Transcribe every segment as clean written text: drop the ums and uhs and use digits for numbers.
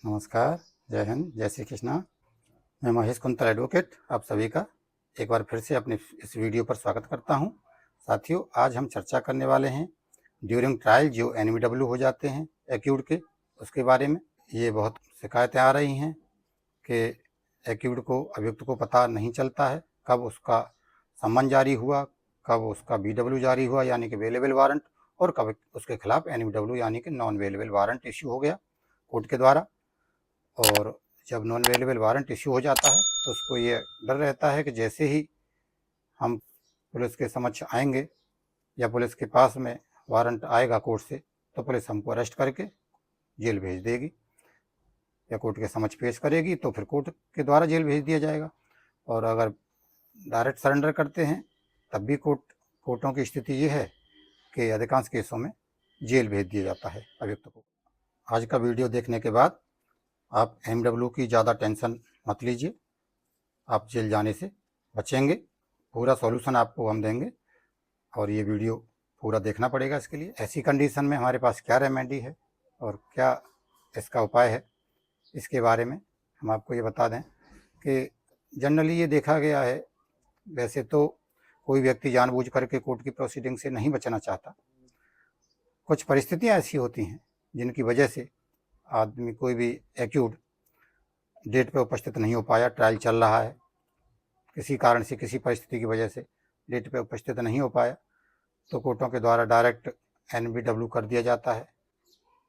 नमस्कार, जय हिंद, जय श्री कृष्णा। मैं महेश कुंतल एडवोकेट आप सभी का एक बार फिर से अपने इस वीडियो पर स्वागत करता हूं। साथियों, आज हम चर्चा करने वाले हैं ड्यूरिंग ट्रायल जो एनवीडब्ल्यू हो जाते हैं एक्यूड के, उसके बारे में। ये बहुत शिकायतें आ रही हैं कि एक्यूड को, अभियुक्त को पता नहीं चलता है कब उसका सम्मन जारी हुआ, कब उसका बीडब्ल्यू जारी हुआ यानी कि वेलेबल वारंट, और कब उसके खिलाफ एनवीडब्ल्यू यानी कि नॉन वेलेबल वारंट इश्यू हो गया कोर्ट के द्वारा। और जब नॉन अवेलेबल वारंट इश्यू हो जाता है तो उसको ये डर रहता है कि जैसे ही हम पुलिस के समक्ष आएंगे या पुलिस के पास में वारंट आएगा कोर्ट से, तो पुलिस हमको अरेस्ट करके जेल भेज देगी या कोर्ट के समक्ष पेश करेगी, तो फिर कोर्ट के द्वारा जेल भेज दिया जाएगा। और अगर डायरेक्ट सरेंडर करते हैं तब भी कोर्टों की स्थिति ये है कि अधिकांश केसों में जेल भेज दिया जाता है अभियुक्त को। आज का वीडियो देखने के बाद आप एमडब्ल्यू की ज़्यादा टेंशन मत लीजिए, आप जेल जाने से बचेंगे। पूरा सॉल्यूशन आपको हम देंगे और ये वीडियो पूरा देखना पड़ेगा इसके लिए। ऐसी कंडीशन में हमारे पास क्या रेमेडी है और क्या इसका उपाय है, इसके बारे में हम आपको ये बता दें कि जनरली ये देखा गया है, वैसे तो कोई व्यक्ति जानबूझ करके कोर्ट की प्रोसीडिंग से नहीं बचना चाहता। कुछ परिस्थितियाँ ऐसी होती हैं जिनकी वजह से आदमी, कोई भी एक्यूड डेट पे उपस्थित नहीं हो पाया, ट्रायल चल रहा है, किसी कारण से, किसी परिस्थिति की वजह से डेट पे उपस्थित नहीं हो पाया, तो कोर्टों के द्वारा डायरेक्ट एनबीडब्ल्यू कर दिया जाता है।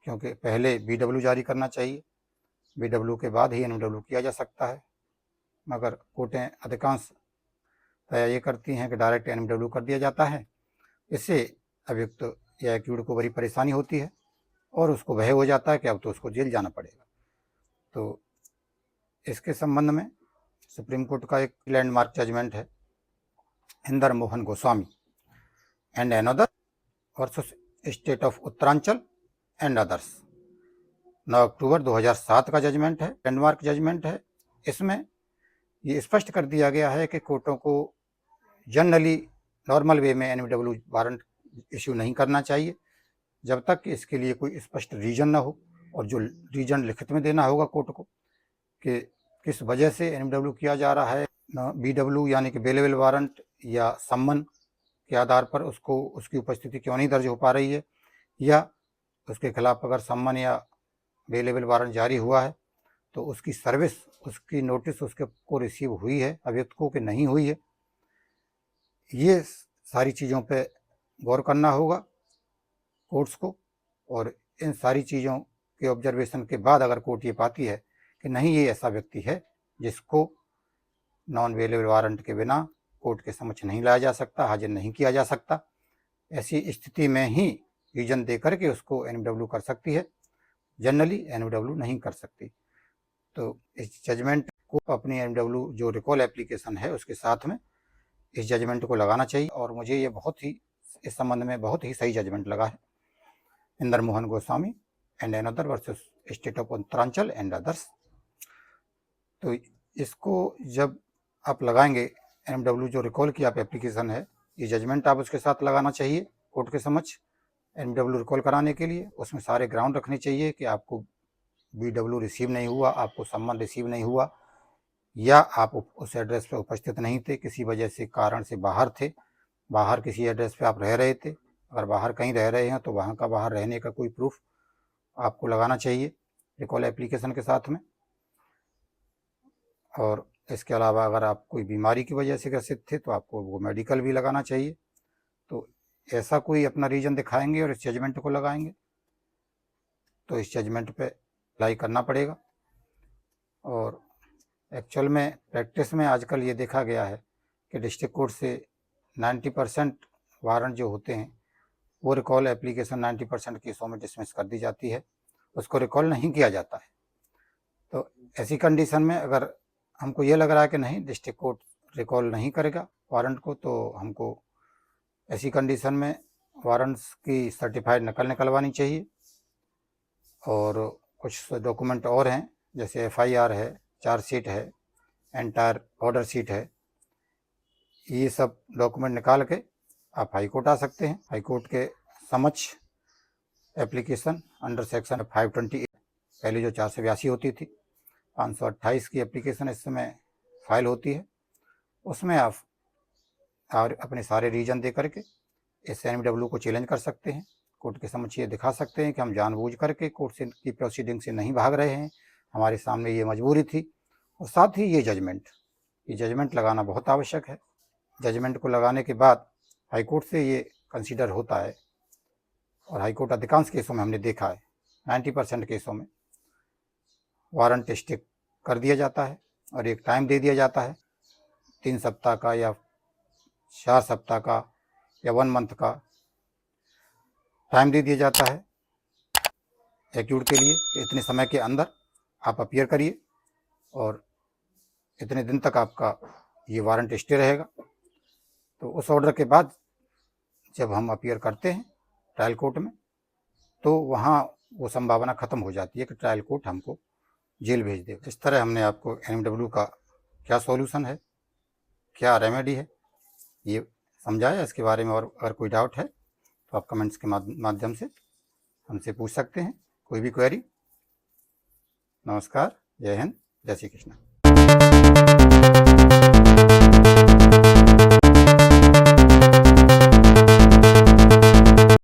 क्योंकि पहले बीडब्ल्यू जारी करना चाहिए, बीडब्ल्यू के बाद ही एनबीडब्ल्यू किया जा सकता है, मगर कोर्टें अधिकांशतः ये करती हैं कि डायरेक्ट एनबीडब्ल्यू कर दिया जाता है। इससे अभियुक्त या एक्यूड को बड़ी परेशानी होती है और उसको भय हो जाता है कि अब तो उसको जेल जाना पड़ेगा। तो इसके संबंध में सुप्रीम कोर्ट का एक लैंडमार्क जजमेंट है, Inder Mohan Goswami and another versus state of Uttaranchal and others, 9 अक्टूबर 2007 का जजमेंट है, लैंडमार्क जजमेंट है। इसमें ये स्पष्ट कर दिया गया है कि कोर्टों को जनरली नॉर्मल वे में एनवीडब्ल्यू वारंट इश्यू नहीं करना चाहिए जब तक कि इसके लिए कोई स्पष्ट रीजन ना हो, और जो रीजन लिखित में देना होगा कोर्ट को कि किस वजह से एनडब्ल्यू किया जा रहा है, बीडब्ल्यू यानी कि वेलेबल वारंट या सम्मन के आधार पर उसको, उसकी उपस्थिति क्यों नहीं दर्ज हो पा रही है, या उसके खिलाफ अगर सम्मन या वेलेबल वारंट जारी हुआ है तो उसकी सर्विस, उसकी नोटिस उसके को रिसीव हुई है अभियुक्त को कि नहीं हुई है। ये सारी चीज़ों पे गौर करना होगा कोर्ट्स को, और इन सारी चीज़ों के ऑब्जर्वेशन के बाद अगर कोर्ट ये पाती है कि नहीं, ये ऐसा व्यक्ति है जिसको नॉन वेलेबल वारंट के बिना कोर्ट के समक्ष नहीं लाया जा सकता, हाजिर नहीं किया जा सकता, ऐसी स्थिति में ही रीजन दे करके उसको एनडब्ल्यू कर सकती है, जनरली एनडब्ल्यू नहीं कर सकती। तो इस जजमेंट को अपनी एनडब्ल्यू जो रिकॉल एप्लीकेशन है उसके साथ में इस जजमेंट को लगाना चाहिए, और मुझे ये बहुत ही, इस संबंध में बहुत ही सही जजमेंट लगा है, Inder Mohan Goswami and another versus state of Uttaranchal and others. तो इसको जब आप लगाएंगे, एनडब्ल्यू जो रिकॉल की आप एप्लीकेशन है, ये जजमेंट आप उसके साथ लगाना चाहिए कोर्ट के समक्ष एनडब्ल्यू रिकॉल कराने के लिए। उसमें सारे ग्राउंड रखने चाहिए कि आपको बीडब्ल्यू रिसीव नहीं हुआ, आपको सम्मन रिसीव नहीं हुआ, या आप उस एड्रेस पे उपस्थित नहीं थे, किसी वजह से, कारण से बाहर थे, बाहर किसी एड्रेस पे आप रह रहे थे। अगर बाहर कहीं रह रहे हैं तो वहाँ का बाहर रहने का कोई प्रूफ आपको लगाना चाहिए रिकॉल एप्लीकेशन के साथ में। और इसके अलावा अगर आप कोई बीमारी की वजह से ग्रसित थे तो आपको वो मेडिकल भी लगाना चाहिए। तो ऐसा कोई अपना रीजन दिखाएंगे और इस जजमेंट को लगाएंगे तो इस जजमेंट पे अप्लाई करना पड़ेगा। और एक्चुअल में प्रैक्टिस में आजकल ये देखा गया है कि डिस्ट्रिक्ट कोर्ट से 90% वारंट जो होते हैं वो रिकॉल एप्लीकेशन 90% केसों में डिसमिस कर दी जाती है, उसको रिकॉल नहीं किया जाता है। तो ऐसी कंडीशन में अगर हमको ये लग रहा है कि नहीं, डिस्ट्रिक्ट कोर्ट रिकॉल नहीं करेगा वारंट को, तो हमको ऐसी कंडीशन में वारंट्स की सर्टिफाइड नकल निकलवानी चाहिए। और कुछ डॉक्यूमेंट और हैं, जैसे FIR है, चार्जशीट है, एंटायर ऑर्डर शीट है, ये सब डॉक्यूमेंट निकाल के आप हाई कोर्ट आ सकते हैं। हाई कोर्ट के समक्ष एप्लीकेशन अंडर सेक्शन 528 पहले जो 482 होती थी, 528 की एप्लीकेशन इस समय फाइल होती है। उसमें आप और अपने सारे रीजन दे करके इस NMW को चैलेंज कर सकते हैं। कोर्ट के समक्ष ये दिखा सकते हैं कि हम जानबूझ करके कोर्ट से की प्रोसीडिंग से नहीं भाग रहे हैं, हमारे सामने ये मजबूरी थी। और साथ ही ये जजमेंट लगाना बहुत आवश्यक है। जजमेंट को लगाने के बाद हाईकोर्ट से ये कंसीडर होता है, और हाईकोर्ट अधिकांश केसों में हमने देखा है 90% केसों में वारंट स्टे कर दिया जाता है और एक टाइम दे दिया जाता है 3 सप्ताह का या 4 सप्ताह का या 1 मंथ का टाइम दे दिया जाता है एक्यूट के लिए कि इतने समय के अंदर आप अपीयर करिए और इतने दिन तक आपका ये वारंट स्टे रहेगा। तो उस ऑर्डर के बाद जब हम अपीयर करते हैं ट्रायल कोर्ट में, तो वहाँ वो संभावना ख़त्म हो जाती है कि ट्रायल कोर्ट हमको जेल भेज दे। इस तरह हमने आपको NMW का क्या सॉल्यूशन है, क्या रेमेडी है, ये समझाया। इसके बारे में और अगर कोई डाउट है तो आप कमेंट्स के माध्यम से हमसे पूछ सकते हैं, कोई भी क्वेरी। नमस्कार, जय हिंद, जय श्री कृष्ण।